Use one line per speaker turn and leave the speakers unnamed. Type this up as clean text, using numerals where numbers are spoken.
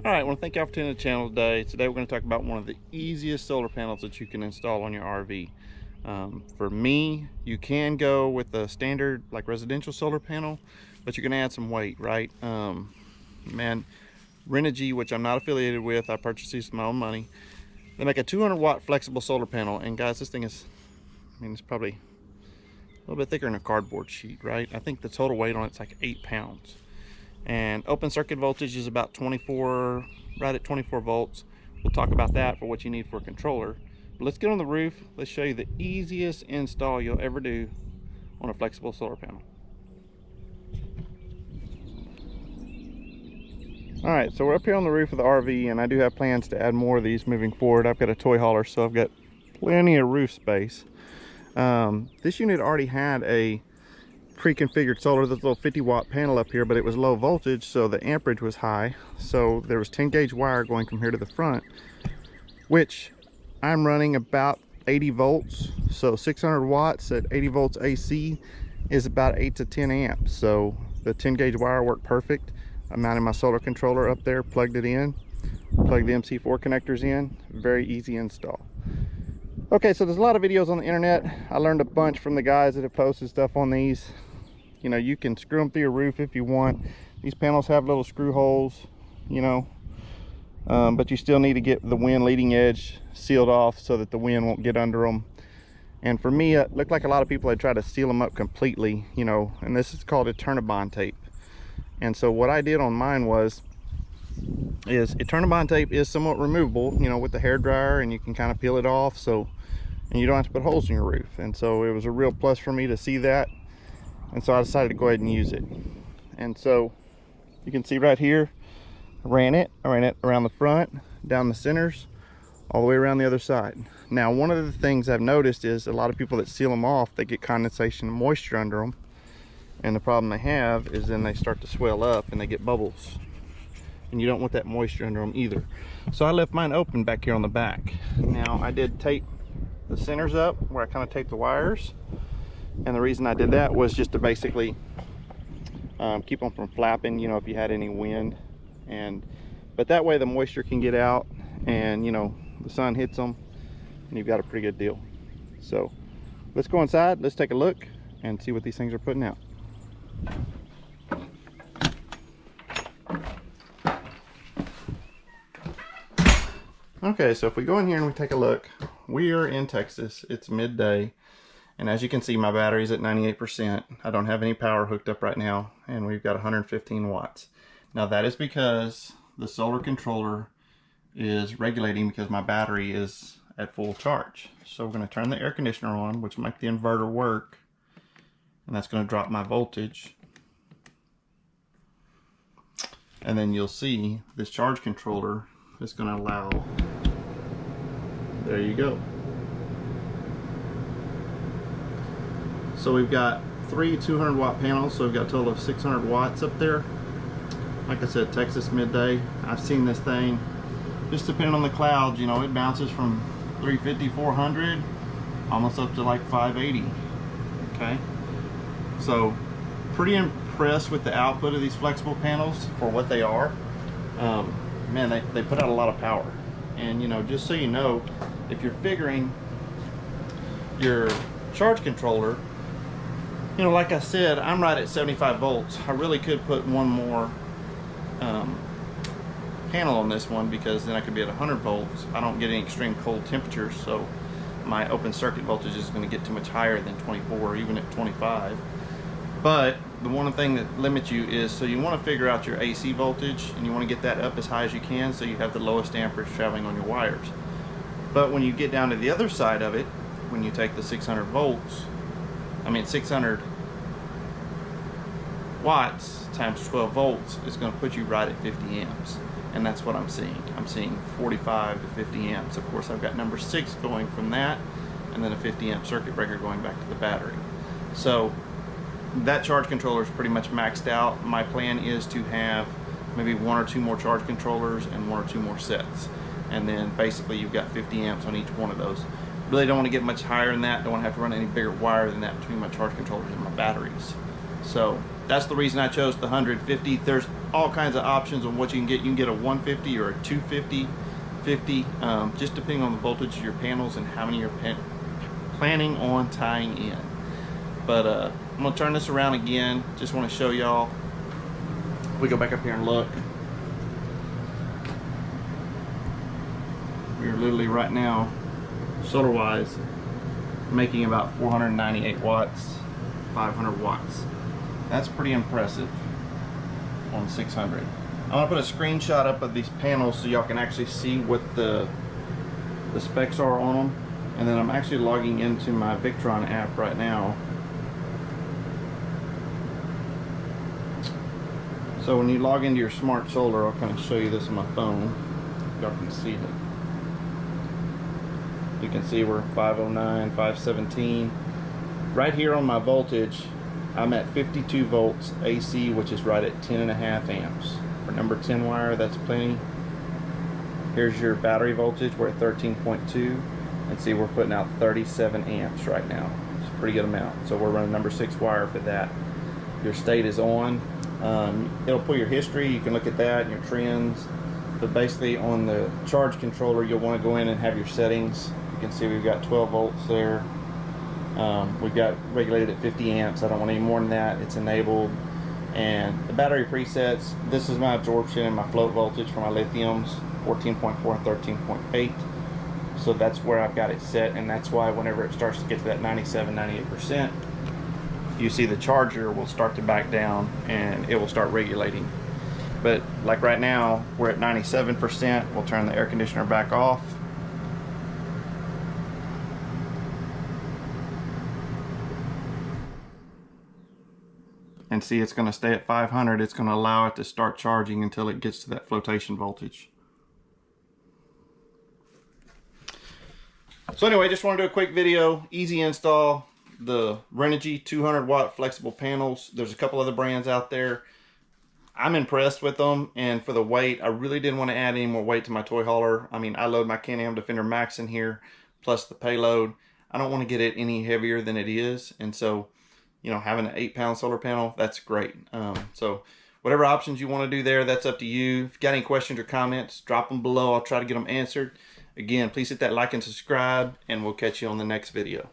All right, I want to thank y'all for tuning to the channel today. Today we're going to talk about one of the easiest solar panels that you can install on your RV. For me, you can go with a standard like residential solar panel, but you're going to add some weight, right? Man, Renogy, which I'm not affiliated with, I purchased these with my own money. They make a 200 watt flexible solar panel, and guys, this thing is, it's probably a little bit thicker than a cardboard sheet, right? I think the total weight on it's like 8 pounds. And open circuit voltage is about 24, right at 24 volts. We'll talk about that for what you need for a controller. But let's get on the roof. Let's show you the easiest install you'll ever do on a flexible solar panel. All right, so we're up here on the roof of the RV, and I do have plans to add more of these moving forward. I've got a toy hauler, so I've got plenty of roof space. This unit already had a pre-configured solar, this little 50 watt panel up here, but it was low voltage, so the amperage was high. So there was 10 gauge wire going from here to the front, which I'm running about 80 volts. So 600 watts at 80 volts AC is about 8 to 10 amps. So the 10 gauge wire worked perfect. I mounted my solar controller up there, plugged it in, plugged the MC4 connectors in. Very easy install. Okay, so there's a lot of videos on the internet. I learned a bunch from the guys that have posted stuff on these. You know, you can screw them through your roof if you want. These panels have little screw holes, you know, but you still need to get the wind leading edge sealed off so that the wind won't get under them. And for me, it looked like a lot of people had tried to seal them up completely, you know, and this is called Eternabond tape. And so what I did on mine is Eternabond tape is somewhat removable, you know, with the hair dryer, and you can kind of peel it off, so, and you don't have to put holes in your roof. And so it was a real plus for me to see that. And so I decided to go ahead and use it. And so you can see right here, I ran it around the front, down the centers, all the way around the other side. Now, one of the things I've noticed is a lot of people that seal them off, they get condensation and moisture under them. And the problem they have is then they start to swell up and they get bubbles. And you don't want that moisture under them either. So I left mine open back here on the back. Now, I did tape the centers up where I kind of taped the wires. And the reason I did that was just to basically keep them from flapping, you know, if you had any wind. But that way the moisture can get out, and you know, the sun hits them and you've got a pretty good deal. So let's go inside, let's take a look and see what these things are putting out. Okay, so if we go in here and we take a look, we are in Texas. It's midday. And as you can see, my battery's at 98%. I don't have any power hooked up right now, and we've got 115 watts. Now that is because the solar controller is regulating because my battery is at full charge. So we're going to turn the air conditioner on, which will make the inverter work, and that's going to drop my voltage. And then you'll see this charge controller is going to allow, there you go. So we've got 3 200 watt panels, so we've got a total of 600 watts up there. Like I said, Texas midday. I've seen this thing, just depending on the clouds, you know, it bounces from 350, 400, almost up to like 580. Okay, so pretty impressed with the output of these flexible panels for what they are. Man, they put out a lot of power. And you know, just so you know, if you're figuring your charge controller, you know, like I said, I'm right at 75 volts. I really could put one more panel on this one, because then I could be at 100 volts. I don't get any extreme cold temperatures, so my open circuit voltage is going to get too much higher than 24 or even at 25. But the one thing that limits you is, so you want to figure out your AC voltage, and you want to get that up as high as you can so you have the lowest amperage traveling on your wires. But when you get down to the other side of it, when you take the 600 watts times 12 volts, is going to put you right at 50 amps. And that's what I'm seeing. I'm seeing 45 to 50 amps. Of course, I've got number 6 going from that, and then a 50 amp circuit breaker going back to the battery. So that charge controller is pretty much maxed out. My plan is to have maybe 1 or 2 more charge controllers and 1 or 2 more sets. And then basically you've got 50 amps on each one of those. Really don't want to get much higher than that. Don't want to have to run any bigger wire than that between my charge controllers and my batteries. So that's the reason I chose the 150. There's all kinds of options on what you can get. You can get a 150 or a 250, 50, just depending on the voltage of your panels and how many you're planning on tying in. But I'm gonna turn this around again. Just want to show y'all. We go back up here and look. We're literally right now, solar wise, making about 498 watts, 500 watts. That's pretty impressive on 600. I'm gonna put a screenshot up of these panels so y'all can actually see what the specs are on them. And then I'm actually logging into my Victron app right now. So when you log into your smart solar, I'll kind of show you this on my phone. Y'all can see it. You can see we're 509, 517. Right here on my voltage, I'm at 52 volts AC, which is right at 10.5 amps. For number 10 wire, that's plenty. Here's your battery voltage, we're at 13.2. And see, we're putting out 37 amps right now. It's a pretty good amount. So we're running number 6 wire for that. Your state is on. It'll pull your history, you can look at that, and your trends. But basically on the charge controller, you'll want to go in and have your settings. You can see we've got 12 volts there. We've got regulated at 50 amps. I don't want any more than that. It's enabled. And the battery presets, this is my absorption and my float voltage for my lithiums, 14.4 and 13.8. So that's where I've got it set, and that's why whenever it starts to get to that 97, 98%, you see the charger will start to back down and it will start regulating. But like right now, we're at 97%. We'll turn the air conditioner back off. And see, it's going to stay at 500. It's going to allow it to start charging until it gets to that flotation voltage. So anyway, just want to do a quick video, easy install. The Renogy 200 watt flexible panels. There's a couple other brands out there. I'm impressed with them, and for the weight, I really didn't want to add any more weight to my toy hauler. I mean, I load my Can-Am Defender Max in here, plus the payload. I don't want to get it any heavier than it is, and so, you know, having an 8-pound solar panel, that's great. So whatever options you want to do there, that's up to you. If you got any questions or comments, drop them below. I'll try to get them answered. Again, please hit that like and subscribe, and we'll catch you on the next video.